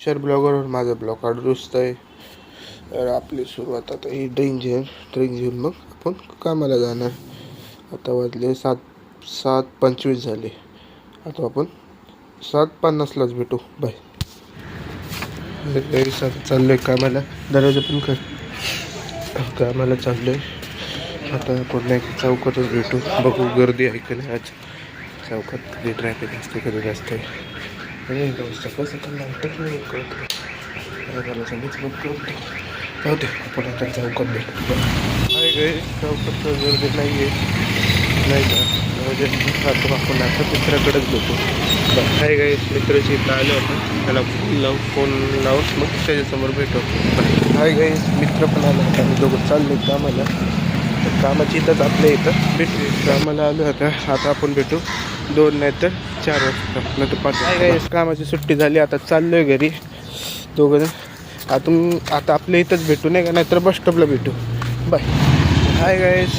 शर ब्लॉगरवर माझा ब्लॉग दुरुस्त आहे. तर आपली सुरुवात आता ही ड्रिंक घेऊन मग आपण कामाला जाणार. आता वाजले 7:25 झाले. आता आपण 7:50लाच भेटू. बाय. चाललोय कामाला. दरवाजा पण कर. कामाला चाललोय. आता पुन्हा एक चौकातच भेटू. बघू गर्दी आहे का नाही आज चौकात. कधी ट्रॅफिक असते कधी नसते. सकाळ सकाळ नाहीतर नाही कळत. मला सांगितलं मग कळते. होते आपण आता चौकात भेटू. आहे गे चौकात गर्दी नाही आहे नाही का. आपण आता मित्राकडेच भेटू. काय काय मित्राची इथं आलं होतं. त्याला फोन लावून मग त्याच्यासमोर भेटू. हाय गाई मित्र पण आला होता. आम्ही दोघं चाललो कामाला. तर कामाची इथंच आपल्या इथं भेटू. कामाला आलो होता. आता आपण भेटू 2 नाही तर 4 वाजता नाही तर 5 वाजता. काय कामाची सुट्टी झाली. आता चाललोय घरी दोघं. आता आपल्या इथंच भेटू नाही का. नाहीतर बस स्टॉपला भेटू. बाय. Hi guys.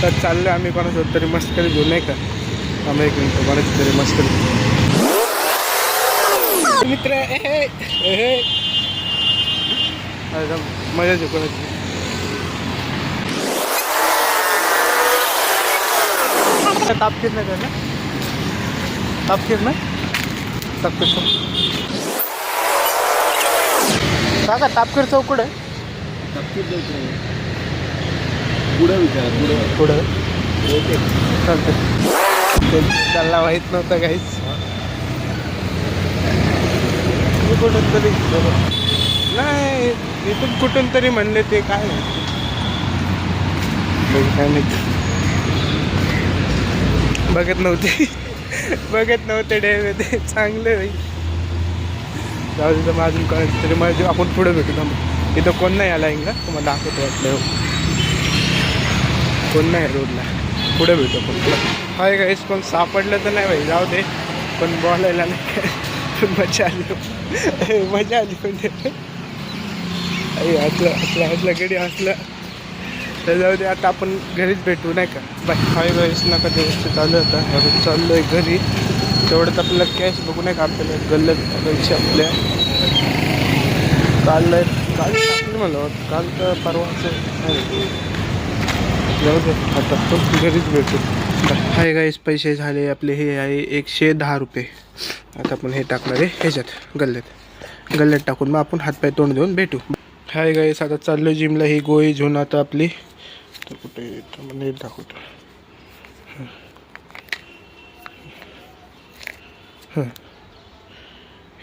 तर चाललो आम्ही कोणासोबत तरी मस्करी घेऊ नाही का. आम्ही 1 मिनिट कोणाची तरी मस्करी मित्र मजा येऊ कोणाची. तापकीर नाही का ना. तापकीर ना तापकीर काका. तापकीर चौक कुठं आहे. तापकीर चौक पुढं विचार. पुढं चालतं. त्याला माहीत नव्हतं काहीच. कुठून तरी नाही इथून कुठून तरी म्हणले ते काय नाही बघत नव्हते डे ते चांगले भाई. जाऊ तिथं अजून कळायचं तरी मग आपण पुढे भेटू. मग इथं कोण नाही आला इंगा तुम्हाला दाखवतो वाटलं. कोण नाही रोडला. पुढे भेटू आपण. Hi guys. पण सापडलं तर नाही भाई. जाऊ दे. पण बोलायला नाही. मजा आली म्हणजे असला गडी असला तर जाऊ दे. आता आपण घरीच भेटू नाही का. बाय. Hi guys. नका दिवस चालू होता. अजून चाललोय घरी. तेवढंच आपल्याला कॅश बघू नाही का. आपल्याला गल्लत पैसे आपल्या काल टाकले मला. काल तर परवाचं जाऊ दे. आता आपण घरीच भेटू. Hi guys. पैसे झाले आपले. हे आहे 110 रुपये. आता आपण हे टाकणार आहे ह्याच्यात गल्ल्यात टाकून मग आपण हातपाय तोंड देऊन भेटू. Hi guys. आता चाललो जिमला. ही गोळी घेऊन आता आपली तर कुठे दाखवतो.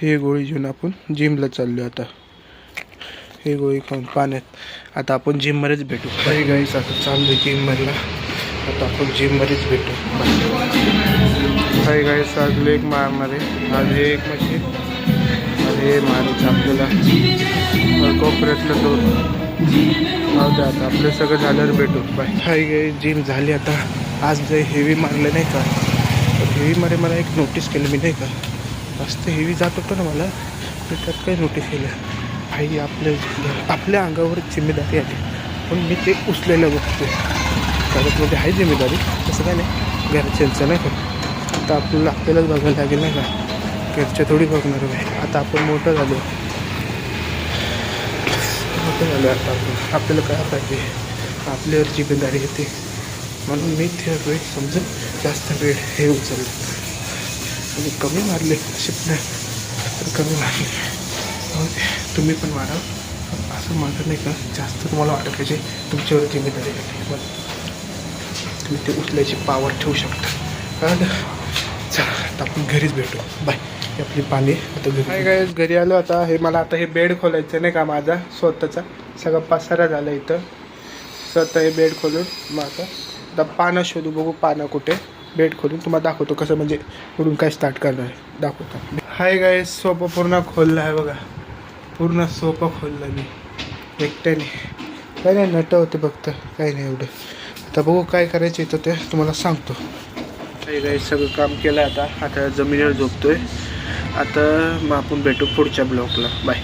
हे गोळी घेऊन आपण जिमला चाललो. आता हे गोळी खाऊन पाण्यात आता आपण जिममध्येच भेटू. Hi guys. आता चाललो जिममधला. आता आपण जिममध्येच भेटू. Hi guys. आज लेग मारणार आहे. आज हे एक मशीन आणि हे मारायचं आपल्याला कोपऱ्यातलं 2. द्या आता आपलं सगळं झाल्यावर भेटू. बाय. Hi guys. जिम झाली आता. आज जे हेवी मारलं नाही का. तर हेवीमध्ये मला एक नोटीस केलं मी नाही का. जास्त हेवी जात होतं ना मला. तर त्यात काही नोटीस केलं भाई. आपल्या अंगावरच जिम्मेदारी आली. पण मी ते उचलायला बघतो. त्याच्यामध्ये आहे जिम्मेदारी. तसं काय नाही. घरच्यांचं नाही का. आता आपल्यालाच बघायला लागेल नाही का. घरच्या थोडी बघणार आहे. आता आपण मोठं झालो. आता आपल्याला काय पाहिजे. आपल्यावर जिम्मेदारी येते. म्हणून मी ते वेळ समजून जास्त वेळ हे उचललं. म्हणजे कमी मारले शिपण्या तर कमी मारले. तुम्ही पण मारा. असं मारलं नाही का. जास्त तुम्हाला वाटत पाहिजे तुमच्यावर जिम्मेदारी येते. पण तुम्ही ते उचलायची पावर ठेवू शकता. कळलं. चला आता आपण घरीच भेटू. बाय. आपली पाणी आता घरी. काय काय घरी आलो. आता हे मला आता हे बेड खोलायचं नाही का. माझा स्वतःचा सगळा पसारा झाला इथं. स्वतः हे बेड खोलून मग आता पानं शोधू. बघू पानं कुठे. बेड खोलून तुम्हाला दाखवतो कसं म्हणजे कुठून काय स्टार्ट करणार आहे दाखवतो. हाय गाय. सोफा पूर्ण खोलला आहे बघा. पूर्ण सोफा खोलला मी एकट्याने. काय नाही नट होते फक्त. काही नाही एवढं. आता बघू काय करायचं इथं ते तुम्हाला सांगतो. काही काही सगळं काम केलं. आता जमिनीवर झोपतोय. आता मग आपण भेटू पुढच्या ब्लॉकला. बाय.